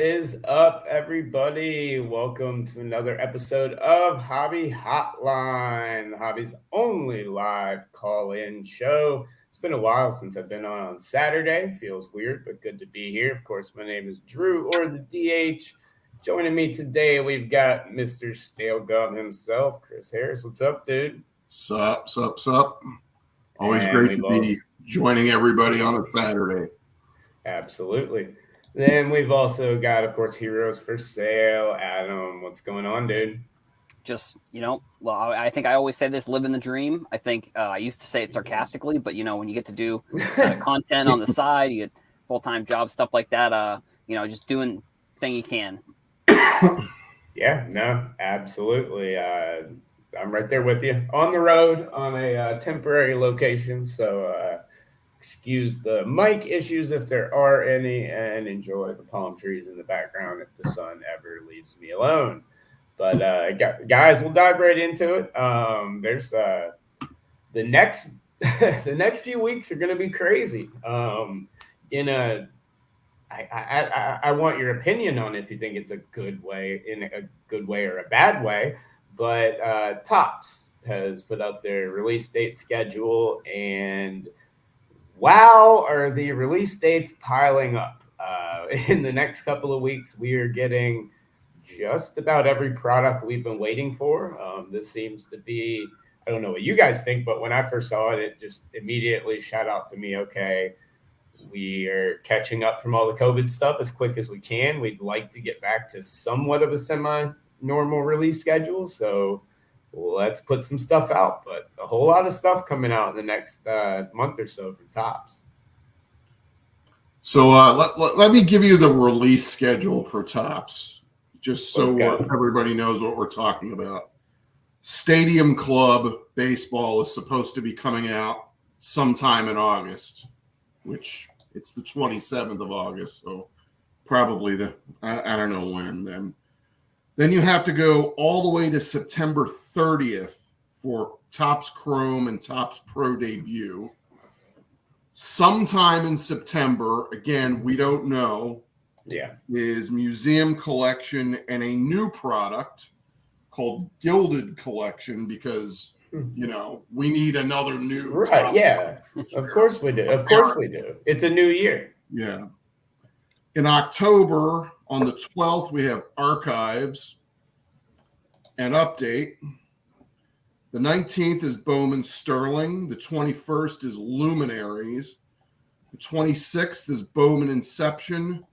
is up, everybody? Welcome to another episode of Hobby Hotline, the hobby's only live call-in show. It's been a while since I've been on Saturday. Feels weird, but good to be here. Of course, my name is Drew, or the DH. Joining me today, we've got Mr. Stale Gum himself, Chris Harris. What's up, dude? Sup. Always And great to be joining everybody on a Saturday. Absolutely. Then we've also got, of course, Heroes for Sale. Adam, what's going on, dude? Just, I think I always say this, living the dream. I think I used to say it sarcastically, but, when you get to do content on the side, you get full-time jobs, stuff like that, just doing the thing you can. Yeah, no, absolutely. I'm right there with you. On the road, on a temporary location, so excuse the mic issues if there are any, and enjoy the palm trees in the background if the sun ever leaves me alone. But guys, we'll dive right into it. There's the next the next few weeks are going to be crazy. I want your opinion on if you think it's a good way, in a good way or a bad way. But Topps has put out their release date schedule, and wow, are the release dates piling up. In the next couple of weeks, we are getting just about every product we've been waiting for. This seems to be, I don't know what you guys think, but when I first saw it, it just immediately shot out to me, okay, we are catching up from all the COVID stuff as quick as we can. We'd like to get back to somewhat of a semi-normal release schedule, so let's put some stuff out. But a whole lot of stuff coming out in the next month or so from Topps. So let me give you the release schedule for Topps, just so everybody knows what we're talking about. Stadium Club Baseball is supposed to be coming out sometime in August, which it's the 27th of August, so probably I don't know when then. Then you have to go all the way to September 30th for Topps Chrome and Topps Pro debut. Sometime in September, again, we don't know, is Museum Collection and a new product called Gilded Collection because, we need another new. Right, yeah. Of course we do. Of course we do. It's a new year. Yeah. In October, on the 12th, we have Archives and Update. The 19th is Bowman Sterling. The 21st is Luminaries. The 26th is Bowman Inception.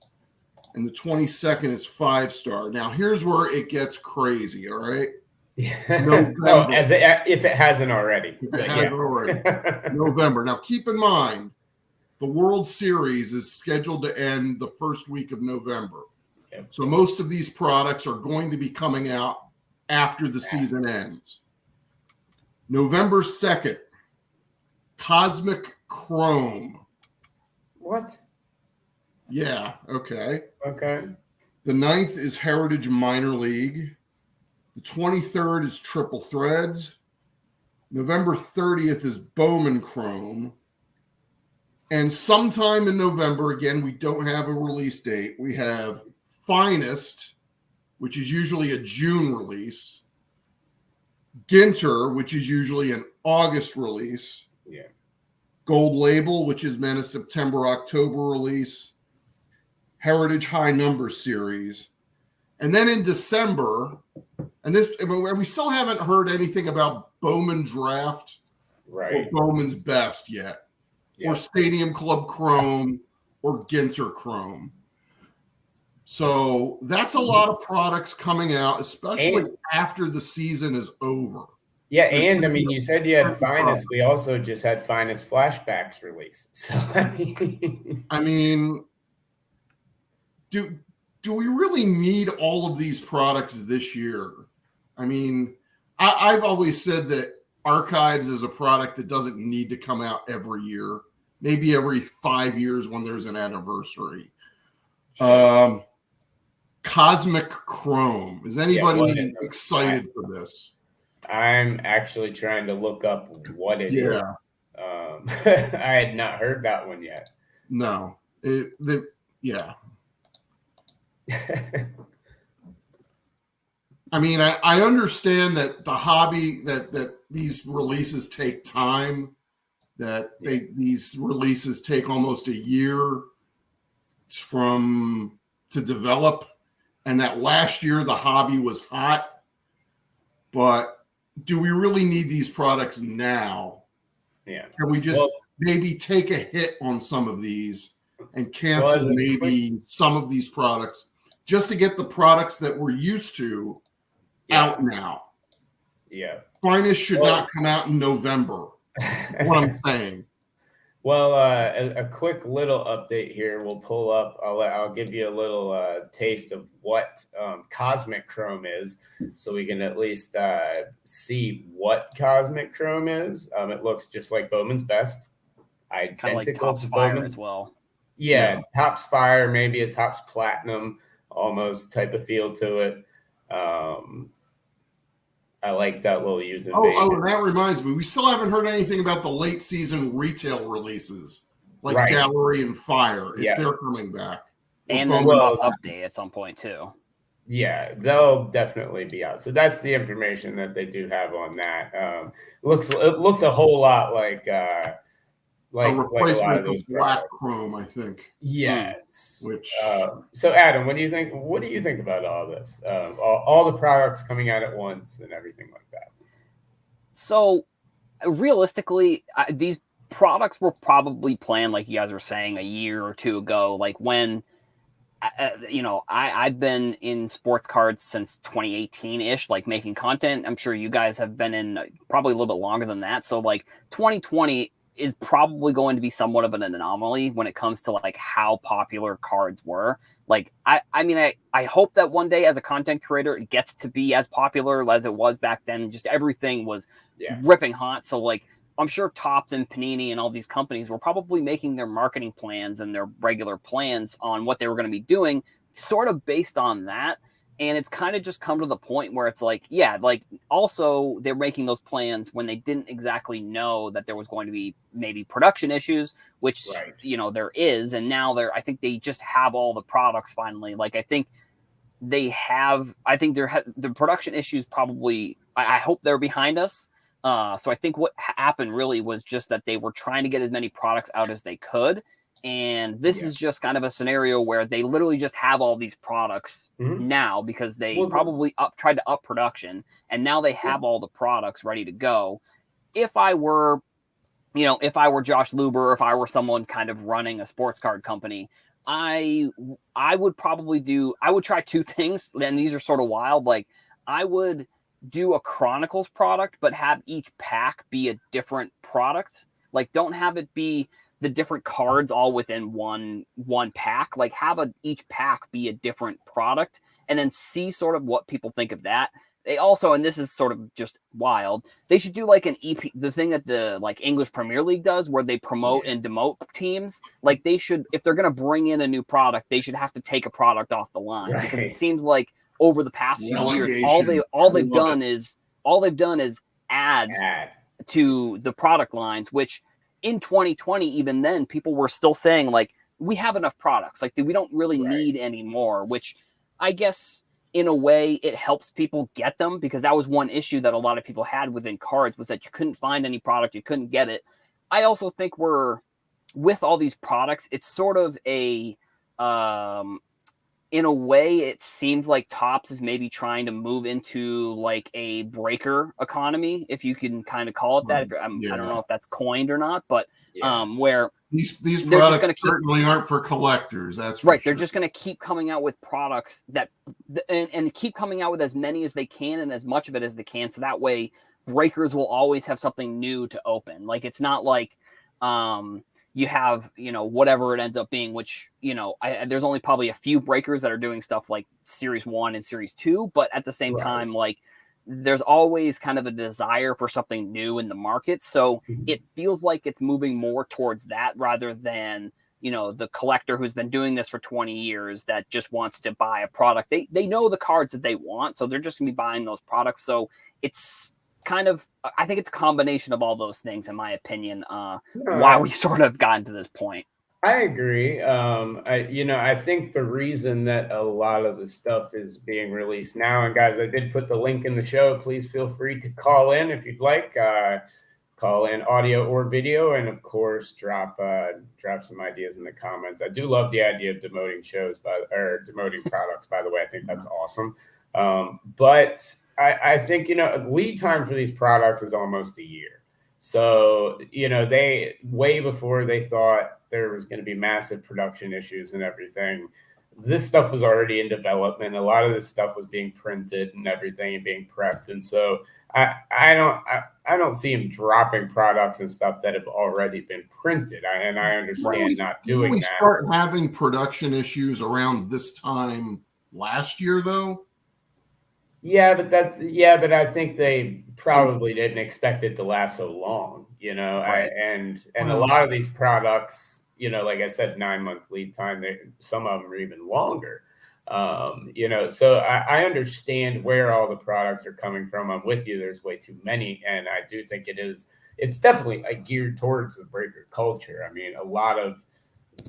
And the 22nd is 5-Star. Now, here's where it gets crazy, all right? If it hasn't already. If it hasn't already. November. Now, keep in mind, the World Series is scheduled to end the first week of November. Yep. So most of these products are going to be coming out after the season ends. November 2nd, Cosmic Chrome. What? Yeah, okay. Okay. The 9th is Heritage Minor League. The 23rd is Triple Threads. November 30th is Bowman Chrome. And sometime in November, again, we don't have a release date. We have Finest, which is usually a June release. Ginter, which is usually an August release. Yeah. Gold Label, which is meant a September, October release. Heritage High Number Series. And then in December, and we still haven't heard anything about Bowman Draft or Bowman's Best yet. Or Stadium Club Chrome, or Ginter Chrome. So that's a lot of products coming out, especially after the season is over. Yeah, and I mean, you said you had Finest. We also just had Finest Flashbacks release. So I mean, do we really need all of these products this year? I mean, I've always said that Archives is a product that doesn't need to come out every year. Maybe every 5 years when there's an anniversary. Sure. Cosmic Chrome. Is anybody excited for this? I'm actually trying to look up what it is. I had not heard that one yet. No. I mean, I understand that the hobby that these releases take time, that these releases take almost a year to develop, and that last year the hobby was hot. But do we really need these products now? Yeah. Can we just maybe take a hit on some of these and cancel some of these products just to get the products that we're used to out now? Yeah. Finest should not come out in November. What I'm saying. Well, a quick little update here. We'll pull up. I'll give you a little taste of what Cosmic Chrome is, so we can at least see what Cosmic Chrome is. It looks just like Bowman's Best, identical kind of like Topps to Fire Bowman as well. Yeah, Topps Fire, maybe a Topps Platinum, almost type of feel to it. I like that little user. Oh, that reminds me. We still haven't heard anything about the late season retail releases like Gallery and Fire, if they're coming back. And then Topps Update at some point too. Yeah, they'll definitely be out. So that's the information that they do have on that. It looks a whole lot like a replacement of Black Chrome, I think. Yes. So Adam, what do you think? What do you think about all this? All the products coming out at once and everything like that. So, realistically, these products were probably planned, like you guys were saying, a year or two ago. Like when, I've been in sports cards since 2018-ish, like making content. I'm sure you guys have been in probably a little bit longer than that. So, like 2020 is probably going to be somewhat of an anomaly when it comes to like how popular cards were. Like, I hope that one day as a content creator, it gets to be as popular as it was back then. Just everything was ripping hot. So like, I'm sure Topps and Panini and all these companies were probably making their marketing plans and their regular plans on what they were going to be doing sort of based on that. And it's kind of just come to the point where it's like, also they're making those plans when they didn't exactly know that there was going to be maybe production issues, which, there is. And now I think they just have all the products finally. Like, I think the production issues probably, I hope they're behind us. So I think what happened really was just that they were trying to get as many products out as they could. And this is just kind of a scenario where they literally just have all these products now because they probably tried to up production, and now they have all the products ready to go. If I were Josh Luber, or if I were someone kind of running a sports card company, I would try two things. And these are sort of wild. Like, I would do a Chronicles product, but have each pack be a different product. Like, don't have it be the different cards all within one pack. Like, have each pack be a different product, and then see sort of what people think of that. They also, and this is sort of just wild, they should do like an EP, the thing that the like English Premier League does, where they promote and demote teams. Like, they should, if they're going to bring in a new product, they should have to take a product off the line, because it seems like over the past few years, all they've done is add to the product lines, which in 2020, even then, people were still saying, like, we have enough products. Like, we don't really need any more, which I guess in a way it helps people get them, because that was one issue that a lot of people had within cards, was that you couldn't find any product, you couldn't get it. I also think with all these products, it's sort of in a way, it seems like Topps is maybe trying to move into like a breaker economy, if you can kind of call it that. I don't know if that's coined or not, but where these products certainly aren't for collectors. That's for sure. They're just going to keep coming out with products and keep coming out with as many as they can and as much of it as they can. So that way, breakers will always have something new to open. Like, it's not like you have, whatever it ends up being, which, there's only probably a few breakers that are doing stuff like Series 1 and Series 2, but at the same time, like, there's always kind of a desire for something new in the market. So it feels like it's moving more towards that rather than, the collector who's been doing this for 20 years that just wants to buy a product. They know the cards that they want, so they're just going to be buying those products. So it's kind of, I think it's a combination of all those things, in my opinion, why we sort of gotten to this point. I agree. I think the reason that a lot of the stuff is being released now, and guys, I did put the link in the show. Please feel free to call in if you'd like. Call in audio or video, and of course, drop some ideas in the comments. I do love the idea of demoting demoting products. By the way, I think that's awesome. But I think lead time for these products is almost a year. So they way before they thought there was going to be massive production issues and everything. This stuff was already in development. A lot of this stuff was being printed and everything and being prepped. And so I don't see him dropping products and stuff that have already been printed. I understand not doing that. We start having production issues around this time last year, though. Yeah, but I think they probably didn't expect it to last so long, Right. And a lot of these products, like I said, 9-month lead time. Some of them are even longer. So I understand where all the products are coming from. I'm with you. There's way too many, and I do think it's definitely geared towards the breaker culture. I mean, a lot of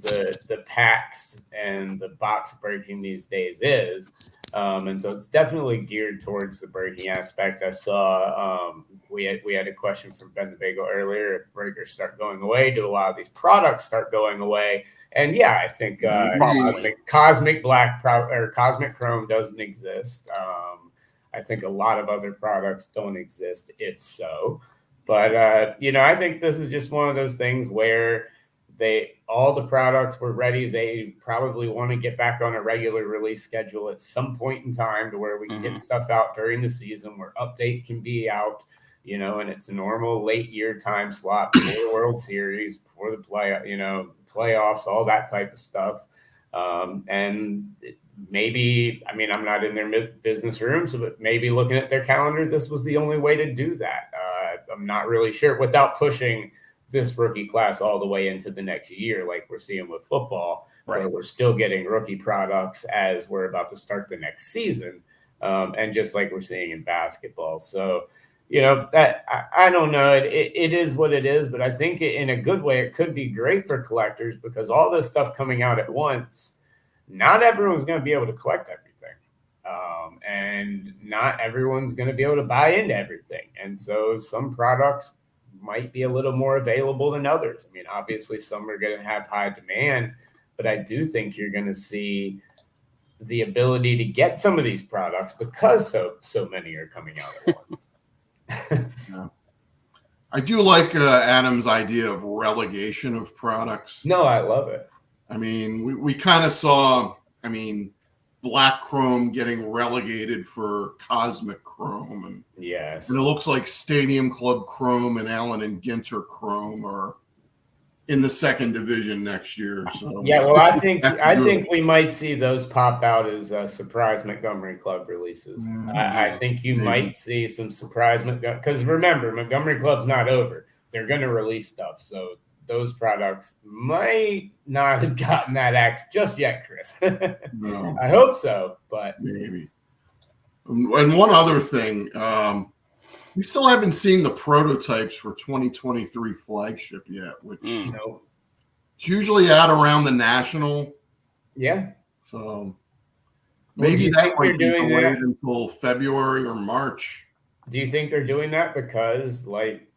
the packs and the box breaking these days is. And so it's definitely geared towards the breaking aspect. I saw we had a question from Ben the Bagel earlier. If breakers start going away, do a lot of these products start going away? And yeah, I think Cosmic Black or Cosmic Chrome doesn't exist. I think a lot of other products don't exist, if so. But I think this is just one of those things where all the products were ready. They probably want to get back on a regular release schedule at some point in time to where we can get stuff out during the season, where update can be out, and it's a normal late year time slot before the World Series, before the playoffs, all that type of stuff. And maybe, I'm not in their business room, but maybe looking at their calendar, this was the only way to do that. I'm not really sure, without pushing this rookie class all the way into the next year, like we're seeing with football, where we're still getting rookie products as we're about to start the next season. And just like we're seeing in basketball. So, that I don't know. It is what it is, but I think in a good way, it could be great for collectors, because all this stuff coming out at once, not everyone's going to be able to collect everything. And not everyone's going to be able to buy into everything. And so some products might be a little more available than others. I mean, obviously some are going to have high demand, but I do think you're going to see the ability to get some of these products because so many are coming out at once. Yeah. I do like Adam's idea of relegation of products. No, I love it. I mean, we kind of saw, Black Chrome getting relegated for Cosmic Chrome. And, yes. And it looks like Stadium Club Chrome and Allen and Ginter Chrome are in the second division next year. So yeah, well, I think we might see those pop out as surprise Montgomery Club releases. I think you might see some surprise because remember, Montgomery Club's not over. They're going to release stuff, so those products might not have gotten that axe just yet, Chris. No. I hope so, but maybe. And one other thing, we still haven't seen the prototypes for 2023 flagship yet, which it's usually out around the National. Yeah. So maybe that might be delayed until February or March. Do you think they're doing that because, like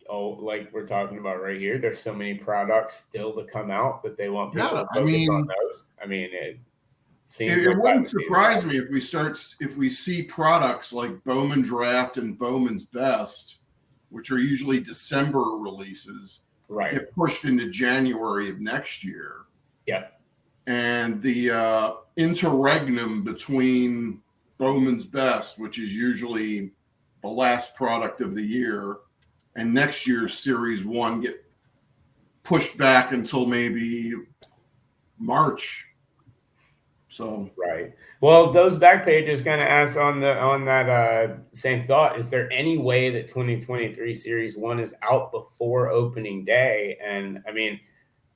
we're talking about right here, there's so many products still to come out that they want people to focus on those? I mean, it wouldn't surprise me if we see products like Bowman Draft and Bowman's Best, which are usually December releases, get pushed into January of next year. Yeah. And the interregnum between Bowman's Best, which is usually the last product of the year, and next year's Series 1 get pushed back until maybe March. So well, those back pages kind of ask on that same thought. Is there any way that 2023 Series 1 is out before opening day? And I mean,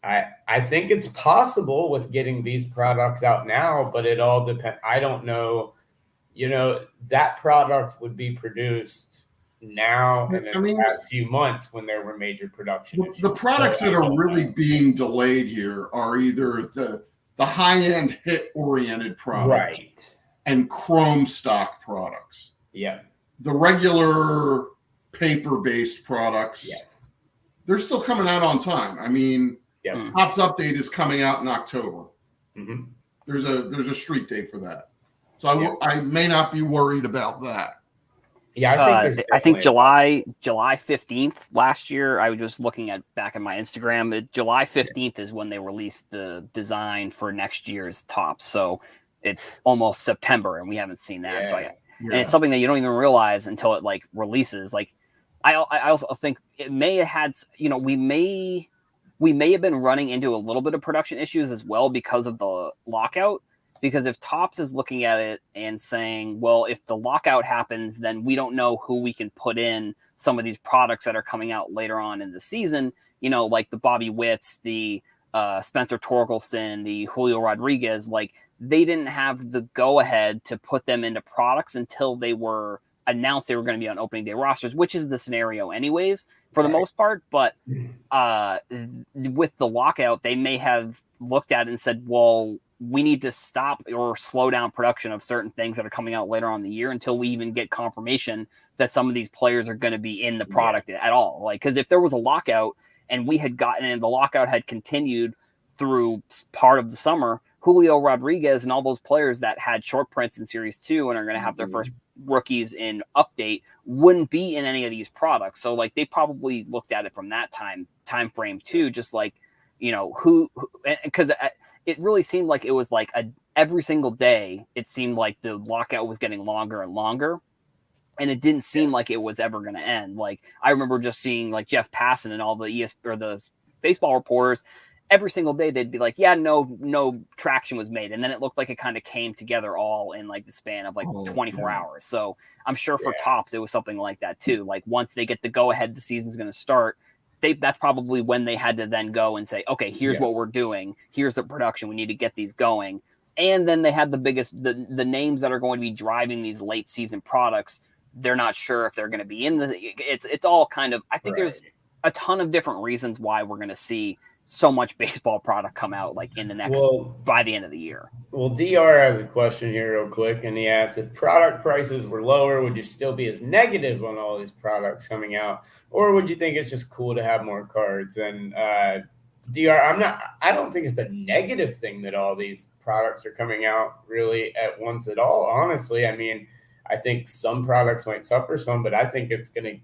I think it's possible with getting these products out now, but it all depends. I don't know. That product would be produced now and in I mean, the past few months when there were major production issues. The products that are really being delayed here are either the high-end hit-oriented products, right, and chrome stock products. Yeah. The regular paper-based products, Yes. they're still coming out on time. I mean, Yeah. Topps Update is coming out in October. Mm-hmm. There's a street date for that. So I may not be worried about that. Yeah, I think July 15th last year. I was just looking back at my Instagram. July 15th is when they released the design for next year's Topps. So it's almost September, and we haven't seen that. So and it's something that you don't even realize until it like releases. Like I also think it may have had, we may have been running into a little bit of production issues as well because of the lockout. Because if Topps is looking at it and saying, well, if the lockout happens, then we don't know who we can put in some of these products that are coming out later on in the season, like the Bobby Witts, the Spencer Torkelson, the Julio Rodriguez, like they didn't have the go-ahead to put them into products until they were announced they were going to be on opening day rosters, which is the scenario anyways, for the most part. But with the lockout, they may have looked at it and said, well, we need to stop or slow down production of certain things that are coming out later on in the year until we even get confirmation that some of these players are going to be in the product at all. Like, because if there was a lockout and we had gotten and the lockout had continued through part of the summer, Julio Rodriguez and all those players that had short prints in Series 2 and are going to have their first rookies in update wouldn't be in any of these products. So like they probably looked at it from that time frame too, just like, who because it really seemed like it was like every single day, it seemed like the lockout was getting longer and longer. And it didn't seem like it was ever going to end. Like I remember just seeing like Jeff Passan and all the or the baseball reporters every single day. They'd be like, yeah, no traction was made. And then it looked like it kind of came together all in like the span of like 24 hours. So I'm sure for Topps, it was something like that too. Like once they get the go ahead, the season's going to start. That's probably when they had to then go and say, okay, here's what we're doing. Here's the production. We need to get these going. And then they had the names that are going to be driving these late season products. They're not sure if they're going to be in it's all kind of, I think there's a ton of different reasons why we're going to see so much baseball product come out like in the next, by the end of the year. Well, DR has a question here real quick, and he asks, if product prices were lower, would you still be as negative on all these products coming out? Or would you think it's just cool to have more cards? And DR, I don't think it's a negative thing that all these products are coming out really at once at all. Honestly, I mean, I think some products might suffer some, but I think it's going to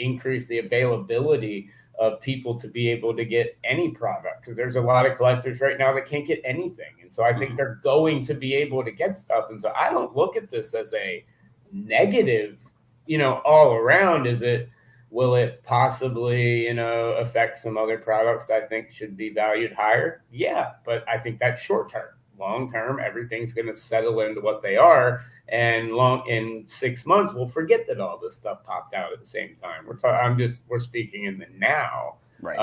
increase the availability of people to be able to get any product, because there's a lot of collectors right now that can't get anything. And so I think they're going to be able to get stuff. And so I don't look at this as a negative, all around. Will it possibly, affect some other products that I think should be valued higher? Yeah, but I think that's short term. Long term, everything's going to settle into what they are. And in 6 months, we'll forget that all this stuff popped out at the same time. We're speaking in the now, right?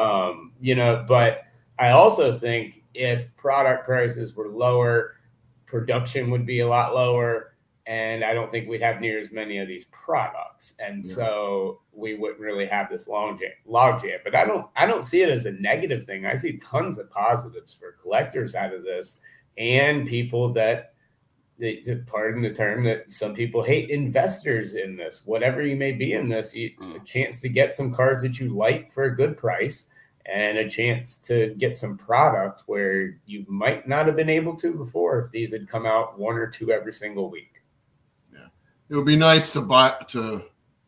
But I also think if product prices were lower, production would be a lot lower, and I don't think we'd have near as many of these products, and so we wouldn't really have this log jam. But I don't see it as a negative thing. I see tons of positives for collectors out of this, and people that, pardon the term, that some people hate, investors in this. Whatever you may be in this, a chance to get some cards that you like for a good price, and a chance to get some product where you might not have been able to before if these had come out one or two every single week. Yeah, it would be nice to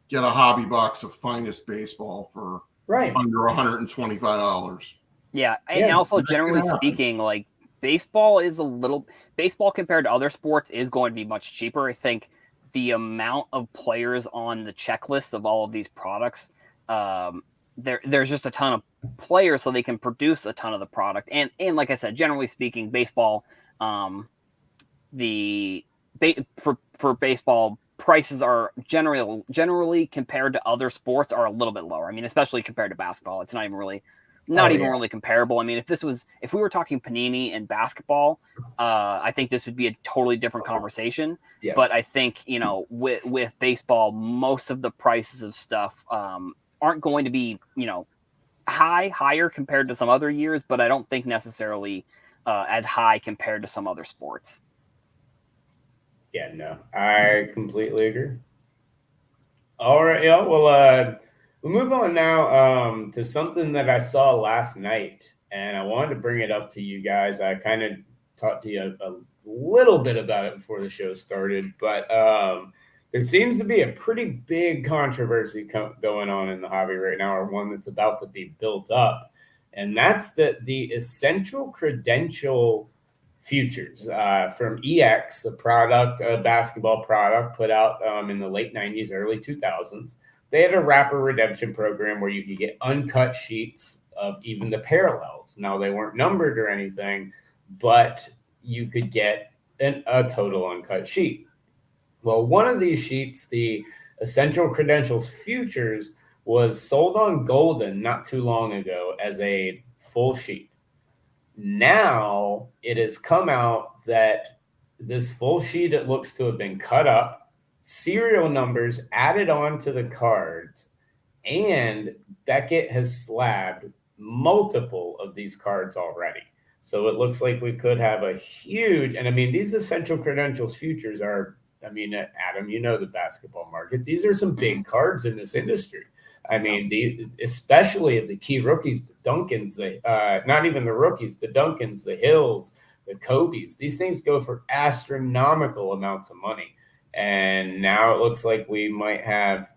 get a hobby box of Finest Baseball for under $125. Yeah, and also generally speaking, like baseball compared to other sports is going to be much cheaper. I think the amount of players on the checklist of all of these products, there's just a ton of players, so they can produce a ton of the product. And like I said, generally speaking, baseball, for baseball, prices are generally compared to other sports are a little bit lower. I mean, especially compared to basketball, it's not even really not even really comparable. I mean, if we were talking Panini and basketball, I think this would be a totally different conversation. Yes. But I think, with baseball, most of the prices of stuff aren't going to be, higher compared to some other years, but I don't think necessarily as high compared to some other sports. Yeah, no, I completely agree. All right, yeah, well, we'll move on now to something that I saw last night, and I wanted to bring it up to you guys. I kind of talked to you a little bit about it before the show started, but there seems to be a pretty big controversy going on in the hobby right now, or one that's about to be built up, and that's that the essential credential futures from EX, a basketball product put out in the late 90s, early 2000s. They had a wrapper redemption program where you could get uncut sheets of even the parallels. Now, they weren't numbered or anything, but you could get a total uncut sheet. Well, one of these sheets, the Essential Credentials Futures, was sold on Goldin not too long ago as a full sheet. Now it has come out that this full sheet, it looks to have been cut up, serial numbers added on to the cards, and Beckett has slabbed multiple of these cards already. So it looks like we could have a huge, and I mean, these Essential Credentials Futures are, I mean, Adam, you know the basketball market. These are some big cards in this industry. I mean, especially the key rookies, the Duncans, not even the rookies, the Duncans, the Hills, the Kobe's. These things go for astronomical amounts of money. And now it looks like we might have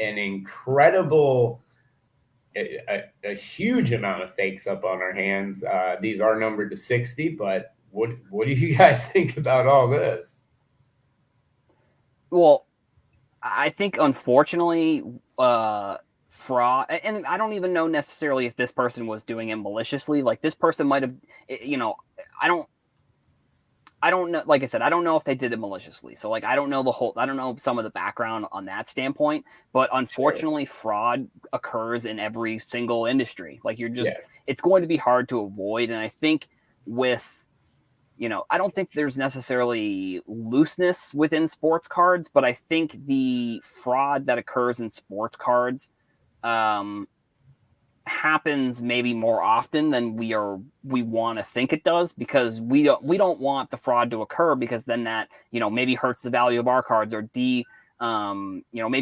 an incredible, a huge amount of fakes up on our hands. These are numbered to 60, but what do you guys think about all this? Well, I think, unfortunately, fraud, and I don't even know necessarily if this person was doing it maliciously. Like, this person might have, I don't know. Like I said, I don't know if they did it maliciously. So, like, I don't know some of the background on that standpoint. But unfortunately, fraud occurs in every single industry. Like, it's going to be hard to avoid. And I think I don't think there's necessarily looseness within sports cards, but I think the fraud that occurs in sports cards happens maybe more often than we want to think it does, because we don't want the fraud to occur, because then that maybe hurts the value of our cards, or maybe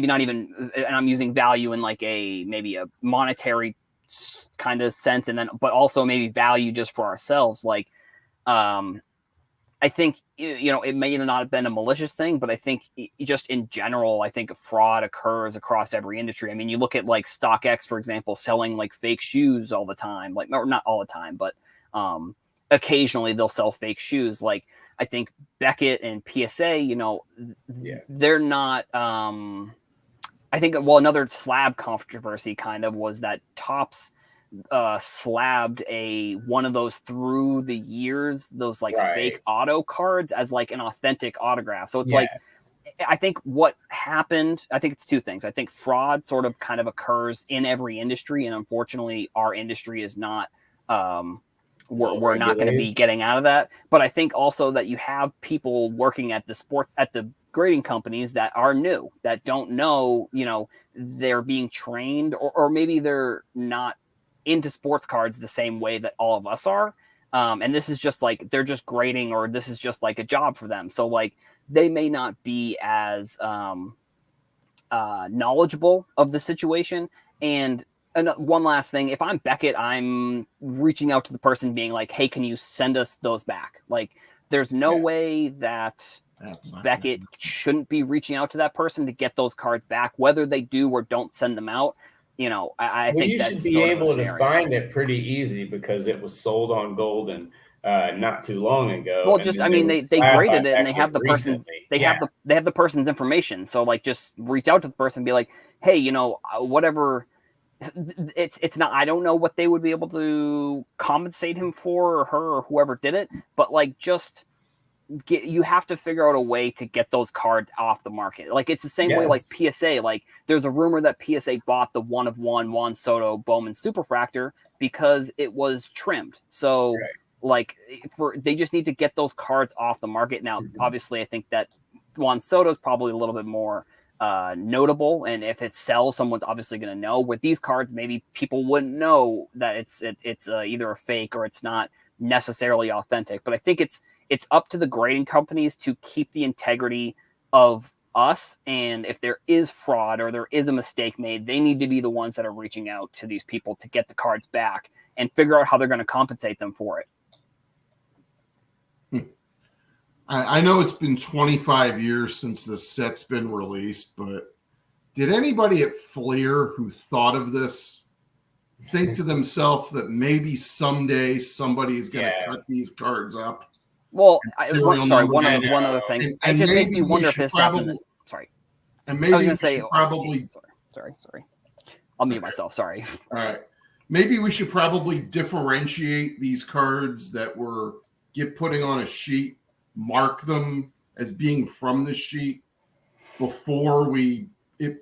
not even, and I'm using value in like maybe a monetary kind of sense, and then but also maybe value just for ourselves. Like, I think, it may not have been a malicious thing, but I think just in general, I think fraud occurs across every industry. I mean, you look at like StockX, for example, selling like fake shoes all the time, like, or not all the time, but occasionally they'll sell fake shoes. Like, I think Beckett and PSA, they're not, I think, another slab controversy kind of was that Topps slabbed one of those through the years, those like fake auto cards as like an authentic autograph. So it's like, I think what happened, I think it's two things. I think fraud sort of kind of occurs in every industry, and unfortunately our industry is not, we're not going to be getting out of that. But I think also that you have people working at the grading companies that are new, that don't know, they're being trained, or maybe they're not into sports cards the same way that all of us are. And this is just like, they're just grading, or this is just like a job for them. So like, they may not be as knowledgeable of the situation. And one last thing, if I'm Beckett, I'm reaching out to the person being like, hey, can you send us those back? Like, there's no way that Beckett shouldn't be reaching out to that person to get those cards back, whether they do or don't send them out. I think you should be able to find it pretty easy, because it was sold on Goldin not too long ago. Well, just, I mean, they graded it, and they have the person's they have the person's information. So like, just reach out to the person and be like, hey, whatever. It's not, I don't know what they would be able to compensate him for, or her, or whoever did it, but like, just you have to figure out a way to get those cards off the market. Like it's the same way like PSA. Like there's a rumor that PSA bought the 1/1 Juan Soto Bowman Superfractor because it was trimmed. So like they just need to get those cards off the market. Now, obviously, I think that Juan Soto is probably a little bit more notable, and if it sells, someone's obviously going to know. With these cards, maybe people wouldn't know that it's either a fake or it's not necessarily authentic. But I think it's up to the grading companies to keep the integrity of us, and if there is fraud or there is a mistake made, they need to be the ones that are reaching out to these people to get the cards back and figure out how they're going to compensate them for it. I know it's been 25 years since the set's been released, but did anybody at Fleer who thought of this think to themselves that maybe someday somebody is going to cut these cards up? Well, one other thing. It just makes me wonder if this happened. Sorry. And maybe I was going to say probably. Sorry. I'll mute myself. Sorry. All right. Maybe we should probably differentiate these cards that were putting on a sheet, mark them as being from the sheet before we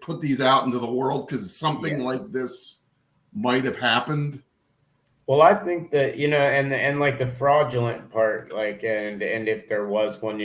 put these out into the world, because something like this might have happened. Well, I think that, and like the fraudulent part, like, and if there was one,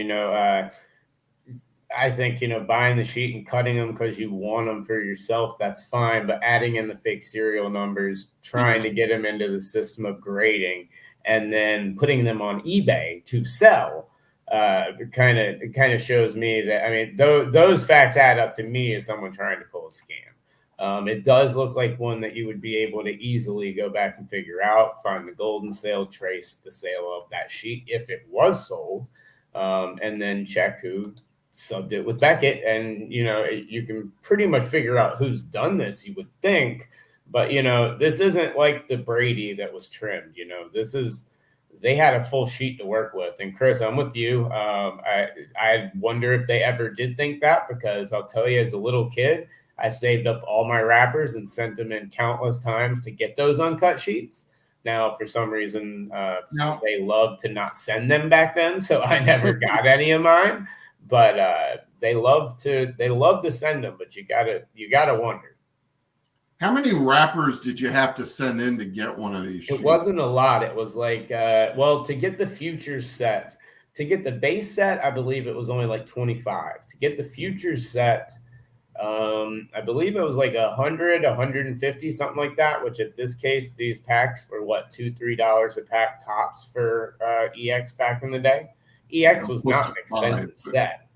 I think, buying the sheet and cutting them because you want them for yourself, that's fine. But adding in the fake serial numbers, trying to get them into the system of grading, and then putting them on eBay to sell, kind of shows me that, I mean, those facts add up to me as someone trying to pull a scam. It does look like one that you would be able to easily go back and figure out, find the Goldin sale, trace the sale of that sheet if it was sold, and then check who subbed it with Beckett. And, you can pretty much figure out who's done this, you would think. But, this isn't like the Brady that was trimmed. They had a full sheet to work with. And Chris, I'm with you. I wonder if they ever did think that, because I'll tell you, as a little kid, I saved up all my wrappers and sent them in countless times to get those uncut sheets. Now, for some reason, they loved to not send them back then, so I never got any of mine. But they love to send them. But you gotta wonder. How many wrappers did you have to send in to get one of these sheets? It wasn't a lot. It was like, to get the futures set, to get the base set, I believe it was only like 25. To get the futures set, I believe it was like 100, 150, something like that, which at this case, these packs were what, $2-3 a pack tops for EX back in the day. EX was not an expensive set.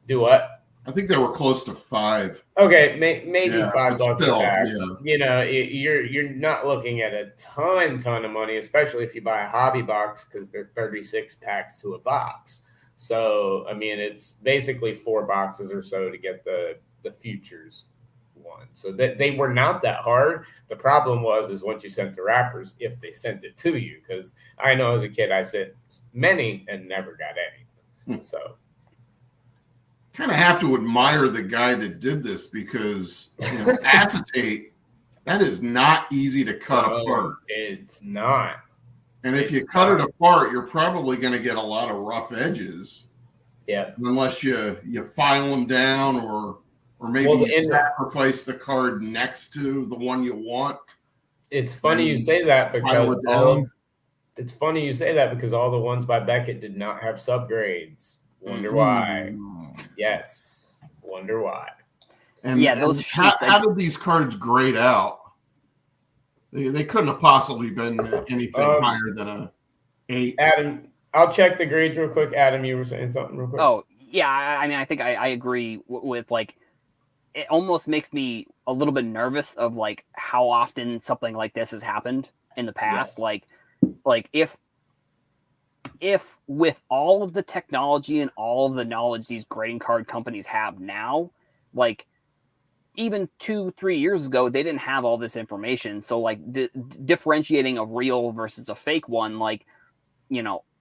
Do what? I think they were close to 5. Okay, maybe $5 still, a pack. Yeah. You're not looking at a ton of money, especially if you buy a hobby box, because they're 36 packs to a box. So, I mean, it's basically 4 boxes or so to get the futures one. So they were not that hard. The problem was once you sent the wrappers, if they sent it to you, because I know as a kid I sent many and never got any. So kind of have to admire the guy that did this, because acetate, that is not easy to cut apart. It's not. And if you cut it apart, you're probably going to get a lot of rough edges. Yeah. Unless you file them down, or maybe you sacrifice the card next to the one you want. It's funny you say that, because all the ones by Beckett did not have subgrades. Wonder why? Yes, wonder why. And those sheets. How did these cards grade out? They couldn't have possibly been anything higher than a 8. Adam, I'll check the grades real quick. Adam, you were saying something real quick. Oh yeah, I mean, I think I agree with like, it almost makes me a little bit nervous of like how often something like this has happened in the past. Yes. Like if with all of the technology and all of the knowledge these grading card companies have now, like even 2-3 years ago, they didn't have all this information. So like differentiating a real versus a fake one, like,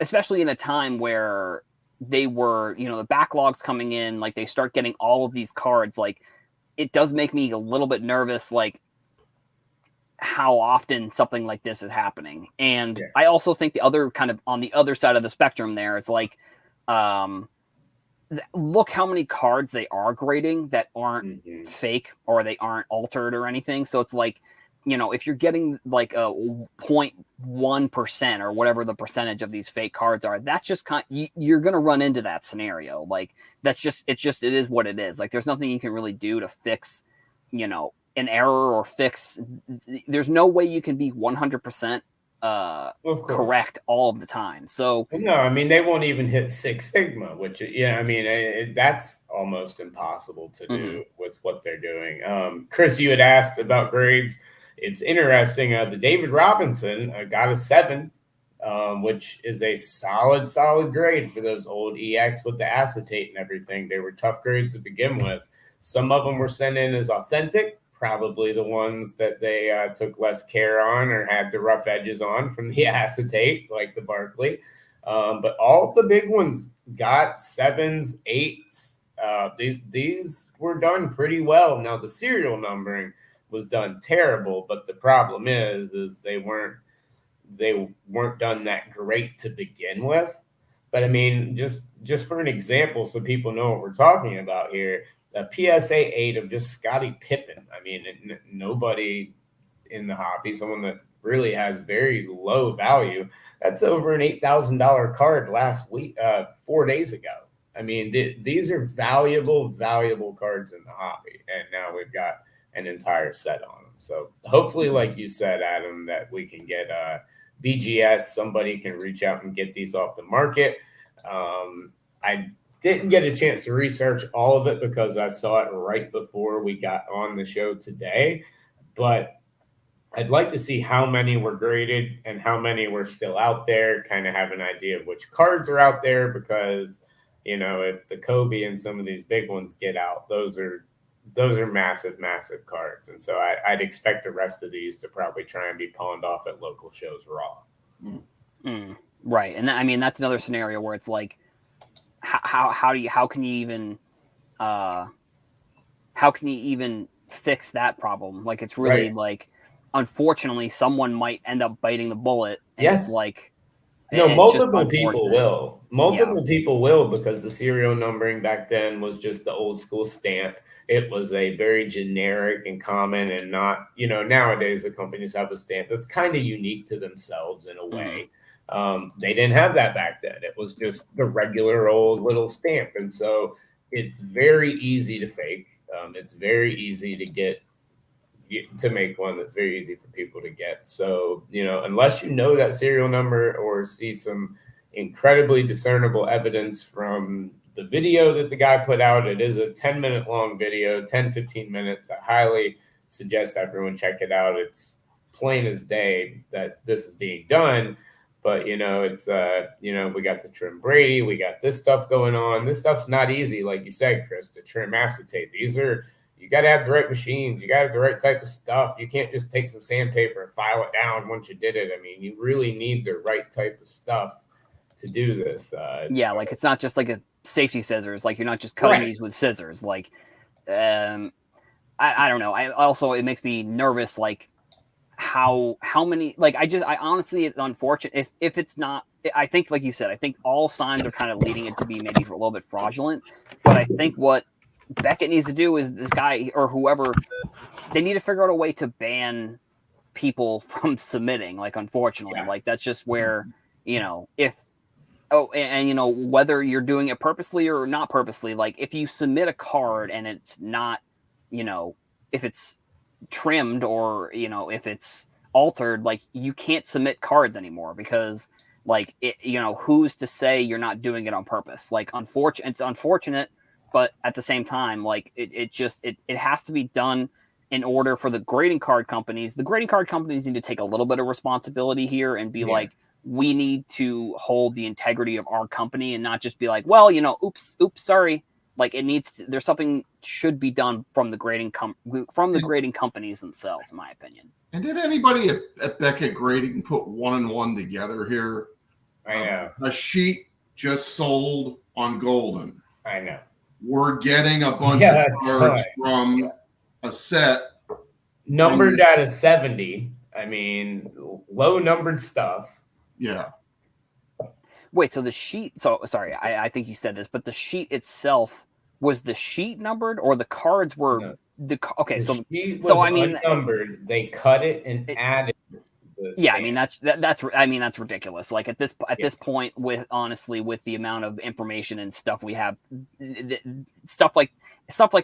especially in a time where they were, the backlogs coming in, like they start getting all of these cards, like it does make me a little bit nervous, like how often something like this is happening. And I also think the other kind of on the other side of the spectrum there, it's like look how many cards they are grading that aren't Mm-hmm. fake or they aren't altered or anything. So it's like, if you're getting like a 0.1% or whatever the percentage of these fake cards are, that's just you're going to run into that scenario. Like it is what it is. Like there's nothing you can really do to fix, an error or fix. There's no way you can be 100% correct all of the time. So no, I mean, they won't even hit Six Sigma, which, I mean, that's almost impossible to do with what they're doing. Chris, you had asked about grades. It's interesting. The David Robinson got a 7, which is a solid grade for those old EX with the acetate and everything. They were tough grades to begin with. Some of them were sent in as authentic, probably the ones that they took less care on or had the rough edges on from the acetate, like the Barkley. But all the big ones got 7s, 8s. These were done pretty well. Now, the serial numbering was done terrible, but the problem is they weren't done that great to begin with. But I mean, just for an example, so people know what we're talking about here, a PSA 8 of just Scottie Pippen. I mean, nobody in the hobby, someone that really has very low value, that's over an $8,000 card last week, 4 days ago. I mean, these are valuable cards in the hobby, and now we've got an entire set on them. So hopefully, like you said, Adam, that we can get BGS. Somebody can reach out and get these off the market. I didn't get a chance to research all of it because I saw it right before we got on the show today, but I'd like to see how many were graded and how many were still out there, kind of have an idea of which cards are out there, because, if the Kobe and some of these big ones get out, those are massive cards. And so I'd expect the rest of these to probably try and be pawned off at local shows raw. Right. And I mean, that's another scenario where it's like, how can you even fix that problem? Like, it's really like, unfortunately, someone might end up biting the bullet. And yes. It's like, no, multiple people will. People will, because the serial numbering back then was just the old school stamp. It was a very generic and common, and not, nowadays the companies have a stamp that's kind of unique to themselves in a way. They didn't have that back then. It was just the regular old little stamp. And so it's very easy to fake. It's very easy to make one that's very easy for people to get. So, unless you know that serial number or see some incredibly discernible evidence from the video that the guy put out, it is a 10-minute long video, 10-15 minutes. I highly suggest everyone check it out. It's plain as day that this is being done. But, it's, we got the trim Brady. We got this stuff going on. This stuff's not easy, like you said, Chris, to trim acetate. You got to have the right machines. You got to have the right type of stuff. You can't just take some sandpaper and file it down once you did it. I mean, you really need the right type of stuff to do this. Like, it's not just like a safety scissors. Like, you're not just cutting these with scissors. Like, I don't know. It makes me nervous. Like, how many, like, I honestly, it's unfortunate if it's not, I think, like you said, I think all signs are kind of leading it to be maybe a little bit fraudulent. But I think what Beckett needs to do is, this guy or whoever, they need to figure out a way to ban people from submitting. Like, unfortunately, like, that's just where, whether you're doing it purposely or not purposely, like, if you submit a card and it's not, if it's trimmed or, if it's altered, like, you can't submit cards anymore, because, like, it, who's to say you're not doing it on purpose? Like, it's unfortunate. But at the same time, like, it has to be done in order for the grading card companies. The grading card companies need to take a little bit of responsibility here and be like, we need to hold the integrity of our company and not just be like, well, oops, sorry. Like, there's something should be done from the grading companies themselves, in my opinion. And did anybody at Beckett Grading put 1 and 1 together here? I know. A sheet just sold on Goldin. I know. We're getting a bunch of cards from a set numbered out of 70. I mean, low numbered stuff. Yeah. Wait, so the sheet? So sorry, I think you said this, but the sheet itself, was the sheet numbered or the cards were No. okay? The So sheet was I mean, unnumbered. They cut it and added the yeah, stamp. I mean that's ridiculous. Like at this point, with the amount of information and stuff we have, stuff like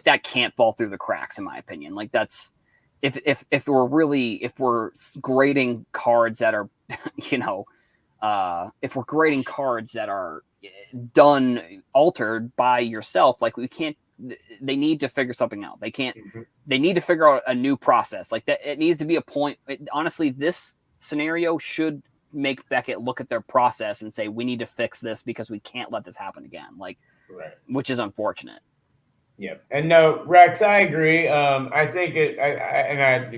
that can't fall through the cracks, in my opinion. Like that's if we're grading cards that are, if we're grading cards that are altered by yourself, like we can't. They need to figure something out. They can't. Mm-hmm. They need to figure out a new process. Like that, it needs to be a point. Honestly, this scenario should make Beckett look at their process and say, we need to fix this because we can't let this happen again. Like, right. Which is unfortunate. Yeah. And no, Rex, I agree. I think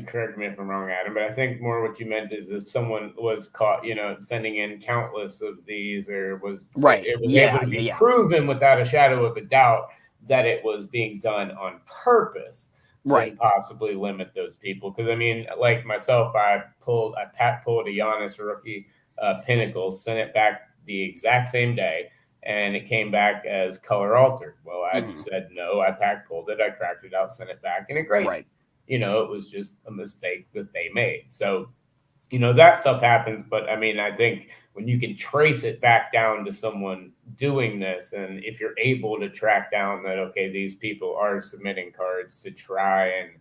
correct me if I'm wrong, Adam, but I think more what you meant is if someone was caught, sending in countless of these, or was it was able to be proven without a shadow of a doubt that it was being done on purpose. Right. Possibly limit those people. Because, I mean, like myself, I pulled a Giannis rookie Pinnacle, sent it back the exact same day, and it came back as color altered. Well, I said no, I pulled it, I cracked it out, sent it back, and it graded. Right. It was just a mistake that they made. So, that stuff happens. But, I mean, I think when you can trace it back down to someone doing this, and if you're able to track down that, okay, these people are submitting cards to try and,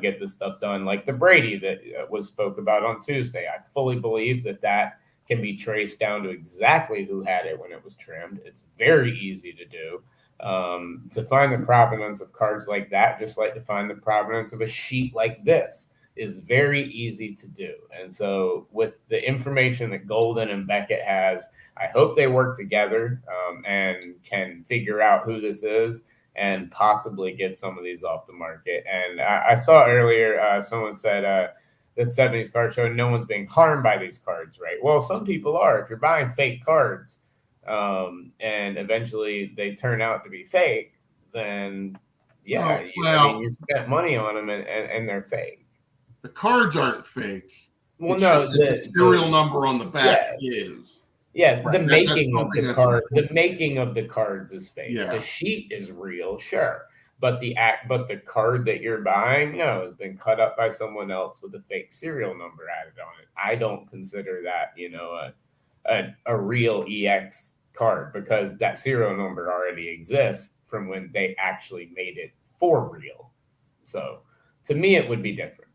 get this stuff done, like the Brady that was spoke about on Tuesday, I fully believe that can be traced down to exactly who had it when it was trimmed. It's very easy to do. To find the provenance of cards like that, just like to find the provenance of a sheet like this, is very easy to do. And so with the information that Goldin and Beckett has, I hope they work together and can figure out who this is and possibly get some of these off the market. And I saw earlier someone said that 70s card show, no one's being harmed by these cards, right? Well, some people are. If you're buying fake cards and eventually they turn out to be fake, then I mean, you spent money on them and they're fake. The cards aren't fake. Well, it's no, the serial number on the back is. Yeah, right. The making of the card, the making of the cards is fake. Yeah. The sheet is real, sure, but the card that you're buying, no, has been cut up by someone else with a fake serial number added on it. I don't consider that, a real EX card, because that serial number already exists from when they actually made it for real. So, to me, it would be different.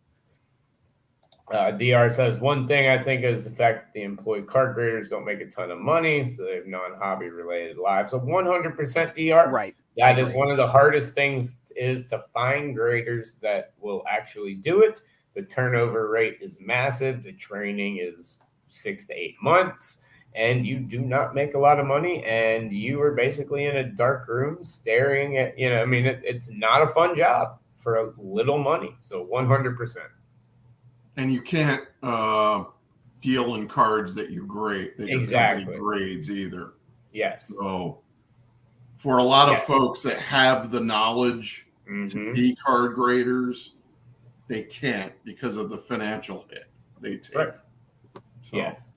DR says, one thing I think is the fact that the employee card graders don't make a ton of money, so they have non-hobby related lives. So 100% DR. Right. That is one of the hardest things, is to find graders that will actually do it. The turnover rate is massive. The training is 6 to 8 months, and you do not make a lot of money, and you are basically in a dark room staring at, it's not a fun job for a little money. So 100%. And you can't deal in cards that you grade, that your company grades either. Yes. So for a lot of folks that have the knowledge to be card graders, they can't because of the financial hit they take. Right. So, yes.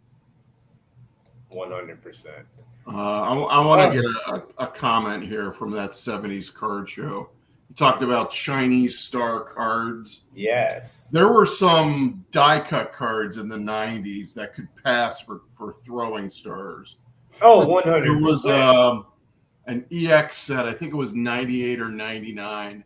100%. I want to get a comment here from that 70s card show. You talked about Chinese star cards. Yes. There were some die cut cards in the 90s that could pass for throwing stars. Oh, 100%. There was an EX set, I think it was 98 or 99,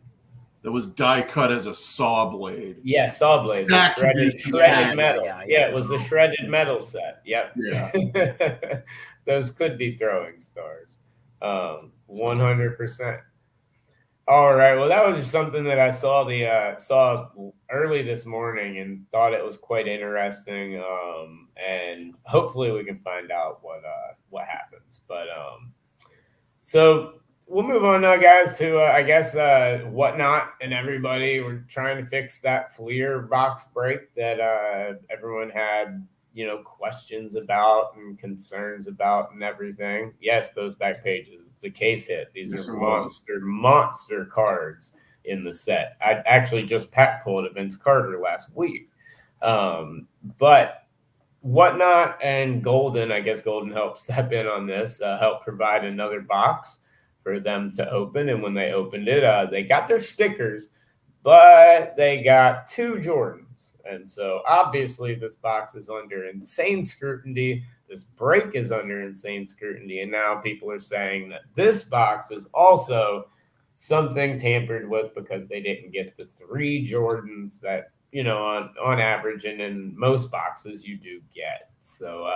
that was die cut as a saw blade. Yeah, saw blade. Shredded metal. Yeah, it was the shredded metal set. Yep. Yeah. Those could be throwing stars. 100%. All right. Well, that was just something that I saw early this morning and thought it was quite interesting. And hopefully we can find out what happens. But so we'll move on now, guys, to I guess Whatnot and everybody. We're trying to fix that Fleer box break that everyone had questions about and concerns about and everything. Yes, those back pages. It's a case hit. These are monster cards in the set. I actually just pack pulled a Vince Carter last week. But Whatnot and Goldin, I guess Goldin helped step in on this, helped provide another box for them to open. And when they opened it, they got their stickers, but they got 2 Jordans. And so obviously this box is under insane scrutiny. This break is under insane scrutiny. And now people are saying that this box is also something tampered with because they didn't get the 3 Jordans that, on average and in most boxes you do get. So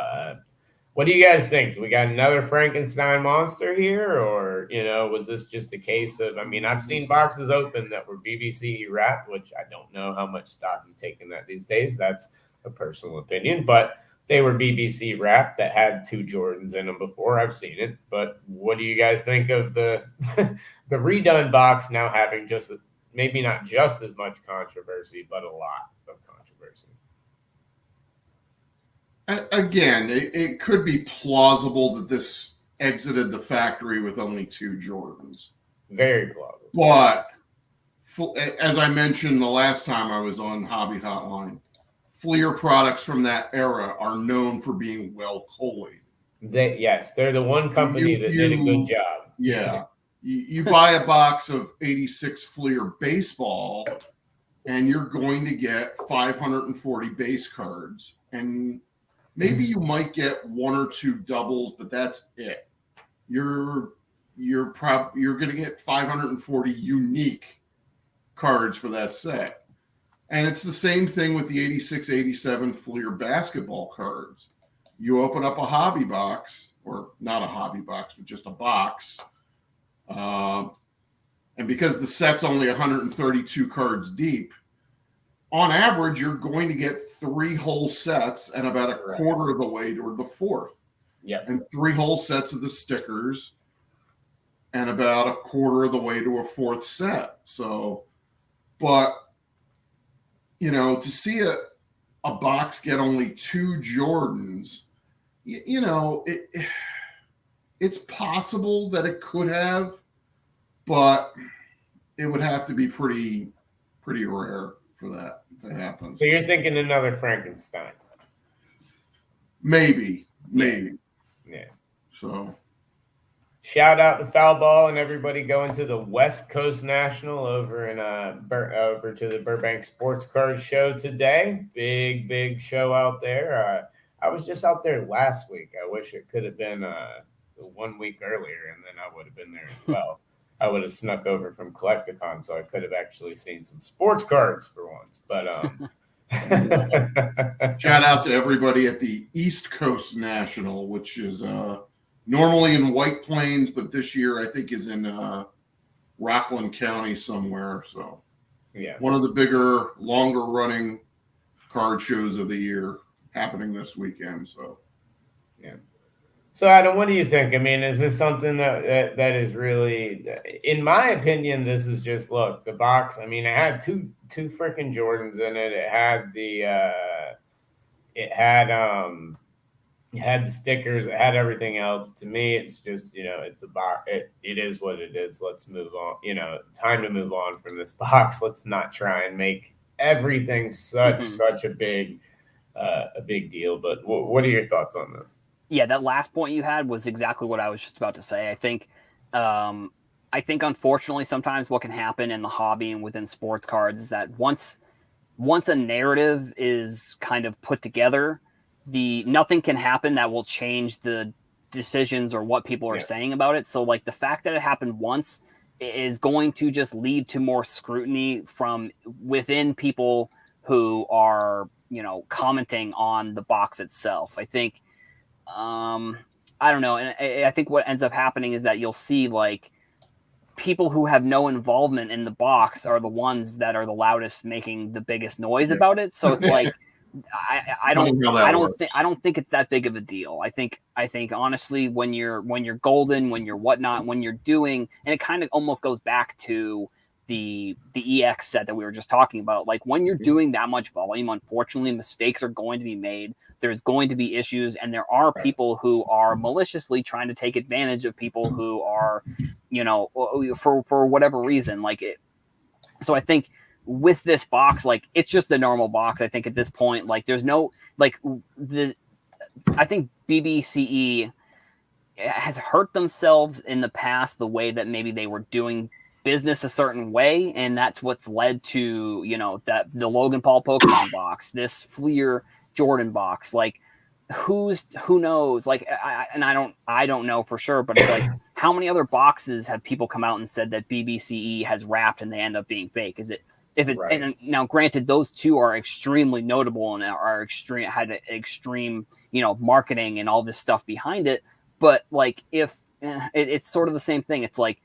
what do you guys think? Do we got another Frankenstein monster here, or was this just a case of? I mean, I've seen boxes open that were BBC wrapped, which I don't know how much stock you take in that these days. That's a personal opinion, but they were BBC wrapped that had 2 Jordans in them before. I've seen it, but what do you guys think of the the redone box now having just maybe not just as much controversy, but a lot of controversy? Again, it could be plausible that this exited the factory with only 2 Jordans. Very plausible. But as I mentioned the last time I was on Hobby Hotline, Fleer products from that era are known for being well collated. Yes, they're the one company that did a good job. Yeah. You buy a box of 86 Fleer baseball, and you're going to get 540 base cards. And maybe you might get 1 or 2 doubles, but that's it. You're going to get 540 unique cards for that set. And it's the same thing with the 86, 87 Fleer basketball cards. You open up a hobby box, or not a hobby box, but just a box. And because the set's only 132 cards deep, on average, you're going to get 3 whole sets and about a quarter of the way toward the 4th. Yeah. And 3 whole sets of the stickers and about a quarter of the way to a 4th set. So, but, to see a box get only 2 Jordans, it's possible that it could have, but it would have to be pretty rare for that to happen. So you're thinking another Frankenstein? Maybe. Yeah. So shout out to Foul Ball and everybody going to the West Coast National over in over to the Burbank Sports Card Show today. Big show out there. I was just out there last week. I wish it could have been 1 week earlier, and then I would have been there as well. I would have snuck over from Collecticon, so I could have actually seen some sports cards for once. But shout out to everybody at the East Coast National, which is normally in White Plains, but this year I think is in Rockland County somewhere. So yeah, one of the bigger, longer running card shows of the year happening this weekend. So yeah. So Adam, what do you think? I mean, is this something that is really, in my opinion, this is just, look, the box. I mean, it had two freaking Jordans in it. It had the stickers. It had everything else. To me, it's just, it's a box. It is what it is. Let's move on. Time to move on from this box. Let's not try and make everything such a big deal. But what are your thoughts on this? Yeah, that last point you had was exactly what I was just about to say. I think unfortunately sometimes what can happen in the hobby and within sports cards is that once a narrative is kind of put together, nothing can happen that will change the decisions or what people are saying about it. So like the fact that it happened once is going to just lead to more scrutiny from within people who are, commenting on the box itself. I think I don't know. And I think what ends up happening is that you'll see like people who have no involvement in the box are the ones that are the loudest, making the biggest noise about it. So it's like, I don't think it's that big of a deal. I think honestly, when you're Goldin, when you're whatnot, when you're doing, and it kind of almost goes back to the EX set that we were just talking about. Like when you're doing that much volume, unfortunately, mistakes are going to be made. There's going to be issues, and there are people who are maliciously trying to take advantage of people who are, for whatever reason, like it. So I think with this box, like it's just a normal box. I think at this point, like there's no like I think BBCE has hurt themselves in the past the way that maybe they were doing business a certain way, and that's what's led to, you know, that the Logan Paul Pokemon box, this Fleer Jordan box. Like who knows? Like I don't know for sure, but it's like how many other boxes have people come out and said that BBCE has wrapped and they end up being fake? Is it right. And now granted those two are extremely notable and are extreme, had extreme, you know, marketing and all this stuff behind it, but like if it's sort of the same thing. It's like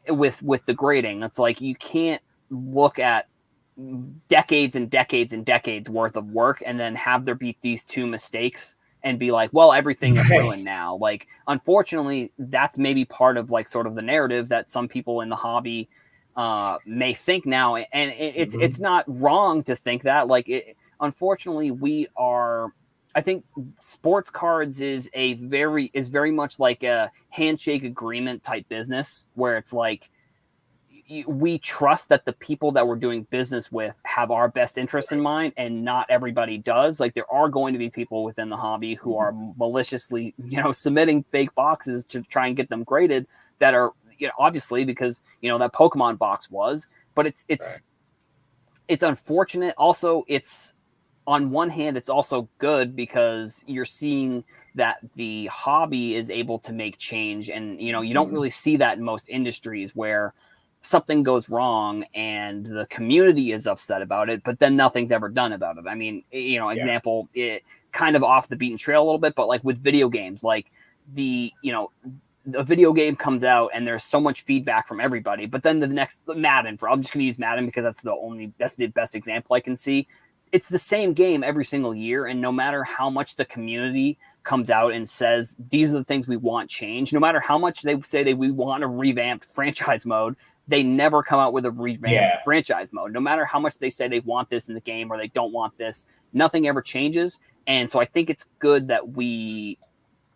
with the grading, it's like you can't look at decades and decades and decades worth of work and then have there be these two mistakes and be like, well, everything is ruined now. Like, unfortunately, that's maybe part of like sort of the narrative that some people in the hobby may think now, and it's not wrong to think that. Like, unfortunately, I think sports cards is very much like a handshake agreement type business where it's like we trust that the people that we're doing business with have our best interests in mind, and not everybody does. Like there are going to be people within the hobby who are maliciously, you know, submitting fake boxes to try and get them graded that are, you know, obviously because, you know, that Pokemon box was, but it's unfortunate. Also, it's on one hand, it's also good because you're seeing that the hobby is able to make change. And, you know, you don't really see that in most industries where something goes wrong and the community is upset about it, but then nothing's ever done about it. I mean, you know, example, it kind of off the beaten trail a little bit, but like with video games, like the video game comes out and there's so much feedback from everybody, but then the next Madden, I'm just going to use Madden because that's the best example I can see. It's the same game every single year. And no matter how much the community comes out and says, these are the things we want change, no matter how much they say we want a revamped franchise mode, they never come out with a revamped franchise mode. No matter how much they say they want this in the game or they don't want this, nothing ever changes. And so I think it's good that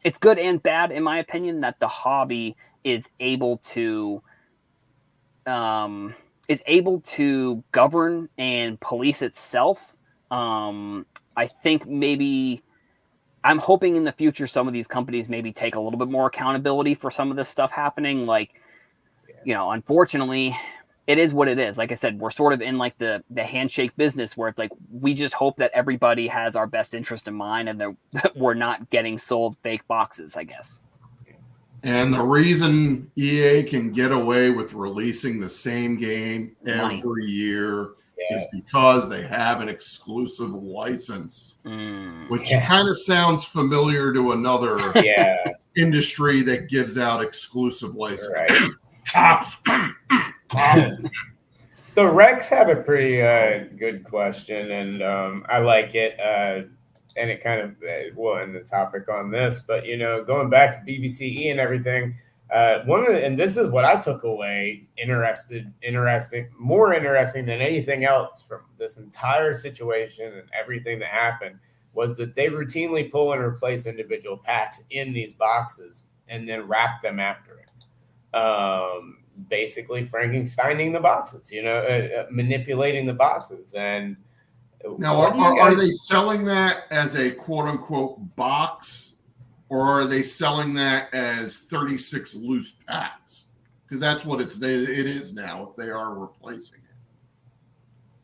it's good and bad, in my opinion, that the hobby is able to govern and police itself. I think maybe I'm hoping in the future some of these companies maybe take a little bit more accountability for some of this stuff happening. Like, you know, unfortunately, it is what it is. Like I said, we're sort of in like the handshake business where it's like we just hope that everybody has our best interest in mind and that we're not getting sold fake boxes, I guess. And the reason EA can get away with releasing the same game every year is because they have an exclusive license, which kind of sounds familiar to another industry that gives out exclusive licenses. Right. Tops. So Rex had a pretty good question, and I like it. And it kind of in the topic on this, but you know, going back to BBCE and everything, and this is what I took away more interesting than anything else from this entire situation and everything that happened was that they routinely pull and replace individual packs in these boxes and then wrap them after it. Basically Frankensteining the boxes, you know, manipulating the boxes. And now, are they selling that as a quote unquote box, or are they selling that as 36 loose packs? Because that's what it is now if they are replacing it.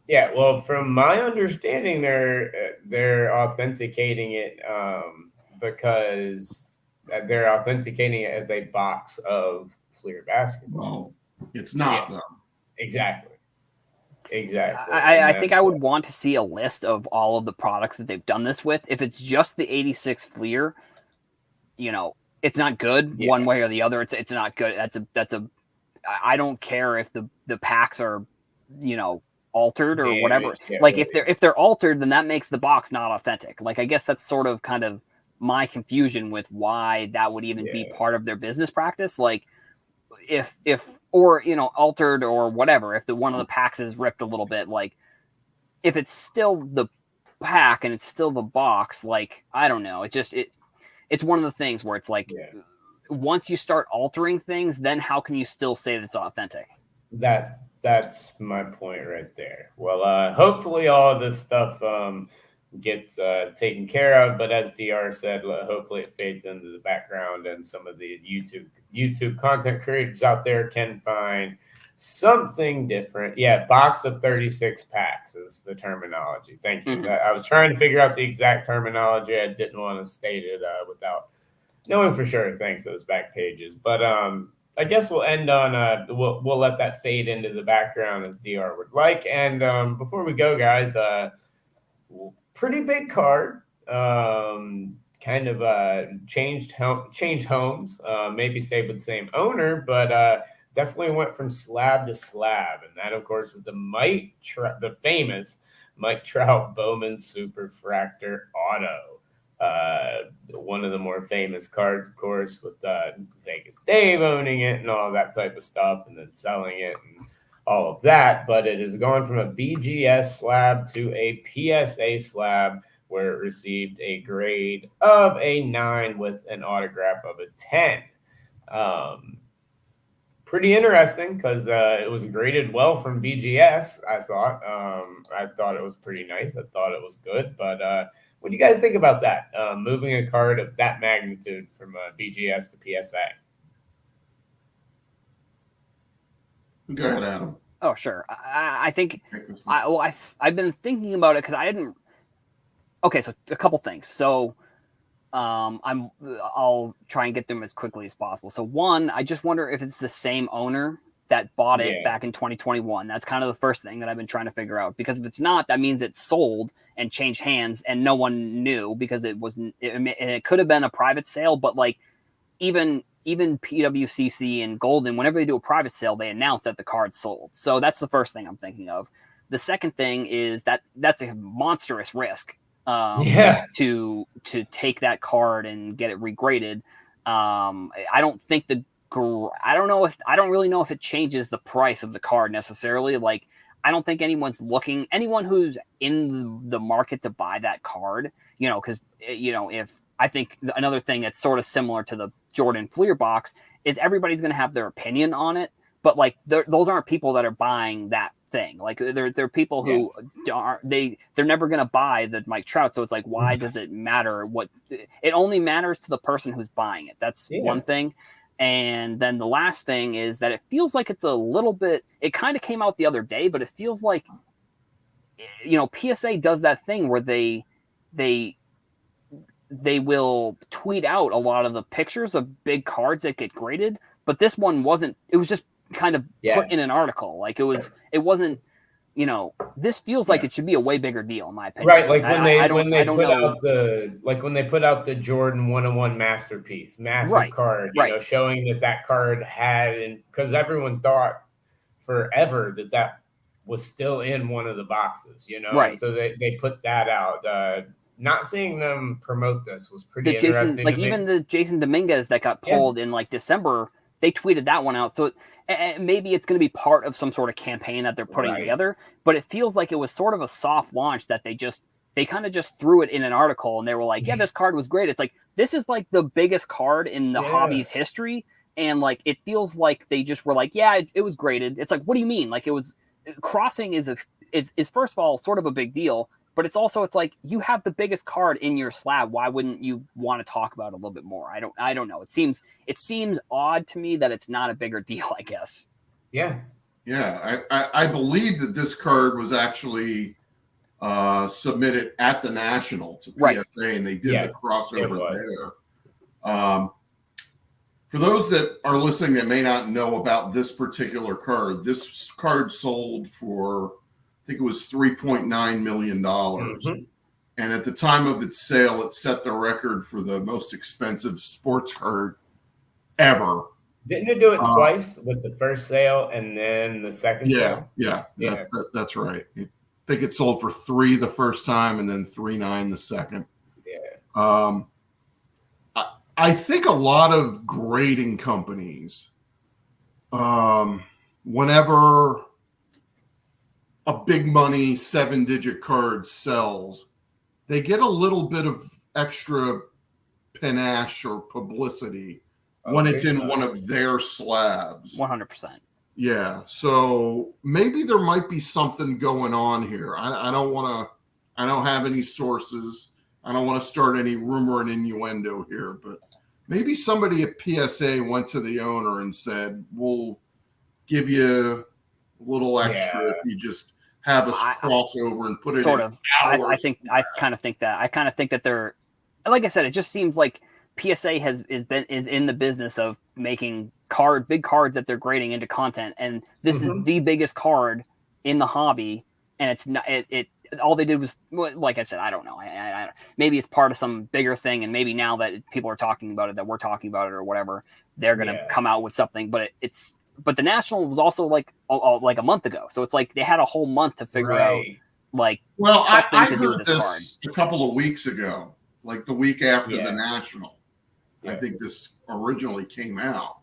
Yeah, well, from my understanding, they're authenticating it because they're authenticating it as a box of Fleer basketball. Well, it's not though. Exactly. I think I would want to see a list of all of the products that they've done this with. If it's just the 86 Fleer, you know, it's not good one way or the other. It's not good. I don't care if the packs are, you know, altered or whatever. Like if they're altered, then that makes the box not authentic. Like I guess that's sort of kind of my confusion with why that would even be part of their business practice. Like if or, you know, altered or whatever, if one of the packs is ripped a little bit, like if it's still the pack and it's still the box, like I don't know, it's one of the things where it's like once you start altering things, then how can you still say that it's authentic? That That's my point right there. Well, hopefully all of this stuff gets taken care of. But as Dr. said, hopefully it fades into the background, and some of the YouTube content creators out there can find something different. Yeah, box of 36 packs is the terminology. Thank you. I was trying to figure out the exact terminology. I didn't want to state it without knowing for sure. Thanks those back pages, but I guess we'll end on we'll let that fade into the background as Dr. would like. And before we go, guys, pretty big card. Kind of changed homes. Maybe stayed with the same owner, but definitely went from slab to slab. And that, of course, is the famous Mike Trout Bowman Superfractor Auto. One of the more famous cards, of course, with Vegas Dave owning it and all that type of stuff, and then selling it and all of that. But it has gone from a BGS slab to a PSA slab, where it received a grade of a 9 with an autograph of a 10. Pretty interesting because it was graded well from BGS. I thought it was pretty nice. I thought it was good, but what do you guys think about that? Moving a card of that magnitude from BGS to PSA. Go ahead, Adam. Oh, sure. I think I've been thinking about it because I didn't. Okay, so a couple things. So I'll try and get them as quickly as possible. So one, I just wonder if it's the same owner that bought it back in 2021. That's kind of the first thing that I've been trying to figure out, because if it's not, that means it's sold and changed hands and no one knew, because it could have been a private sale, but like even PWCC and Goldin, whenever they do a private sale, they announce that the card's sold. So that's the first thing I'm thinking of. The second thing is that's a monstrous risk to take that card and get it regraded. I don't really know if it changes the price of the card necessarily. Like, I don't think anyone who's in the market to buy that card, because if I think another thing that's sort of similar to the Jordan Fleer box is everybody's going to have their opinion on it, but like those aren't people that are buying that thing. Like they're people who they're never going to buy the Mike Trout. So it's like, why does it matter? It only matters to the person who's buying it. That's one thing. And then the last thing is that it feels like it's a little bit, it kind of came out the other day, but it feels like, PSA does that thing where they will tweet out a lot of the pictures of big cards that get graded, but this one wasn't. It was just kind of put in an article. Like it wasn't. This feels like it should be a way bigger deal, in my opinion. Right, like when they put out the Jordan 101 masterpiece, massive card, showing that card had, and because everyone thought forever that was still in one of the boxes, right? So they put that out. Not seeing them promote this was pretty interesting. Even the Jason Dominguez that got pulled in like December, they tweeted that one out. So maybe it's going to be part of some sort of campaign that they're putting together. But it feels like it was sort of a soft launch that they kind of just threw it in an article and they were like, this card was great. It's like, this is like the biggest card in the hobby's history. And like, it feels like they just were like, it was graded. It's like, what do you mean? Like, it was crossing is first of all sort of a big deal. But it's like you have the biggest card in your slab. Why wouldn't you want to talk about it a little bit more? I don't know. It seems odd to me that it's not a bigger deal, I guess. Yeah. Yeah. I believe that this card was actually submitted at the National to PSA, and they did the crossover there. For those that are listening that may not know about this particular card, this card sold for, I think it was $3.9 million. Mm-hmm. And at the time of its sale, it set the record for the most expensive sports card ever. Didn't it do it twice, with the first sale and then the second sale? Yeah. That's right. I think it sold for $3 the first time and then $3.9 the second. Yeah. I think a lot of grading companies, whenever a big money 7-digit card sells, they get a little bit of extra panache or publicity when it's in one of their slabs. 100%. Yeah, so maybe there might be something going on here. I don't have any sources. I don't want to start any rumor and innuendo here, but maybe somebody at PSA went to the owner and said, we'll give you a little extra if you just have us cross over and put it sort in of. hours. I kind of think that they're, like I said, it just seems like PSA is in the business of making big cards that they're grading into content, and this is the biggest card in the hobby, and it's not it. All they did was, like I said, I don't know. I maybe it's part of some bigger thing, and maybe now that people are talking about it, that we're talking about it, or whatever, they're gonna come out with something. But but the National was also like a month ago, so it's like they had a whole month to figure out I to do with heard this card a couple of weeks ago, like the week after the National. Yeah. I think this originally came out.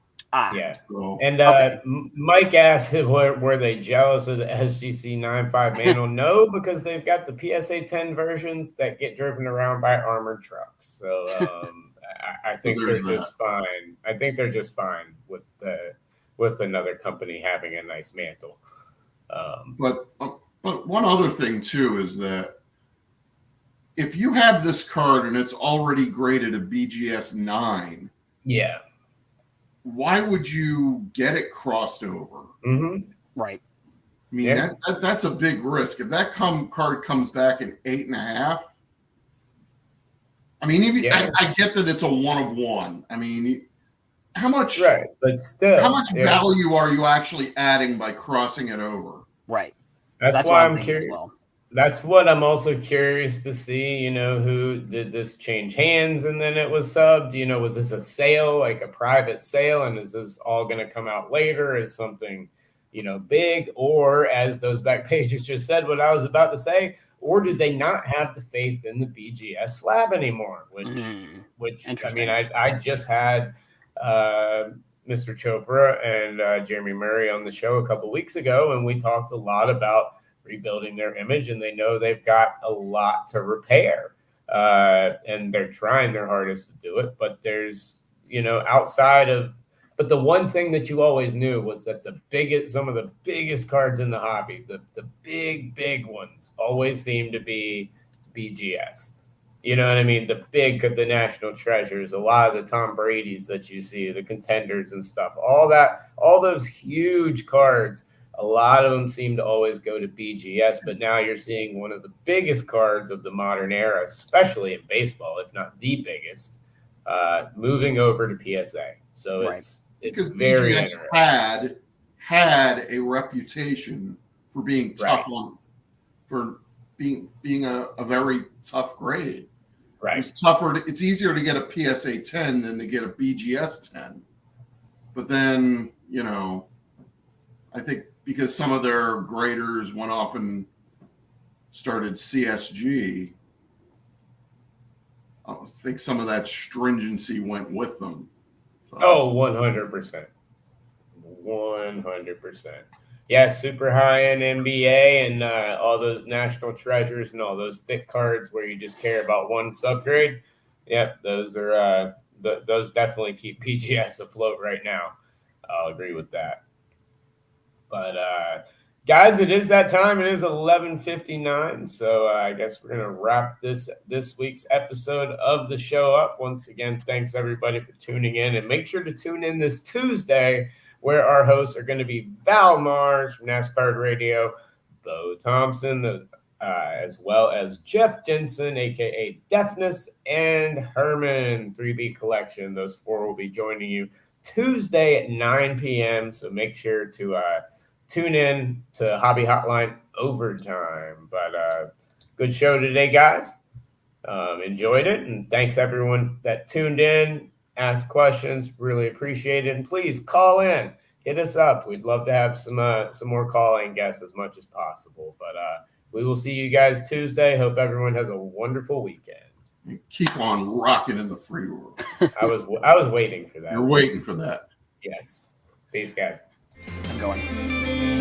So, and Mike asked, were they jealous of the SGC 9.5 manual? No, because they've got the PSA 10 versions that get driven around by armored trucks. So I think they're just fine. I think they're just fine with another company having a nice mantle. But one other thing too is that if you have this card and it's already graded a BGS 9, why would you get it crossed over? Right. I mean, that's a big risk. If that card comes back in 8.5, I mean, even I get that it's a 1 of 1. I mean, how much? Right, but still, how much value are you actually adding by crossing it over? Right. That's why I'm curious. Well. That's what I'm also curious to see, who did this change hands and then it was subbed? Was this a sale, like a private sale? And is this all going to come out later as something, big? Or as those back pages just said, what I was about to say, or did they not have the faith in the BGS slab anymore? Which I mean, I just had Mr. Chopra and Jeremy Murray on the show a couple weeks ago, and we talked a lot about rebuilding their image, and they know they've got a lot to repair, and they're trying their hardest to do it. But there's, but the one thing that you always knew was that some of the biggest cards in the hobby, the big ones, always seem to be BGS. You know what I mean? The national treasures, a lot of the Tom Brady's that you see, the contenders and stuff, all those huge cards. A lot of them seem to always go to BGS, but now you're seeing one of the biggest cards of the modern era, especially in baseball, if not the biggest, moving over to PSA. So it's because very BGS had a reputation for being tough for being a very tough grade. Right. It's tougher. It's easier to get a PSA 10 than to get a BGS 10. But then, I think because some of their graders went off and started CSG, I think some of that stringency went with them. So. Oh, 100%. 100%. Yeah, super high-end NBA and all those national treasures and all those thick cards where you just care about one subgrade. Yep, those are those definitely keep PGS afloat right now. I'll agree with that. But guys, it is that time. It is 11:59, so I guess we're gonna wrap this week's episode of the show up. Once again, thanks everybody for tuning in, and make sure to tune in this Tuesday, where our hosts are going to be Val Mars from NASCAR Radio, Bo Thompson, as well as Jeff Denson, aka Deafness, and Herman 3B Collection. Those four will be joining you Tuesday at 9 p.m. So make sure to tune in to Hobby Hotline Overtime. But good show today, guys. Enjoyed it, and thanks everyone that tuned in, asked questions. Really appreciate it, and please call in, hit us up. We'd love to have some more call-in guests as much as possible. But we will see you guys Tuesday. Hope everyone has a wonderful weekend. And keep on rocking in the free world. I was waiting for that. You're waiting for that. Yes. Peace, guys. I'm going.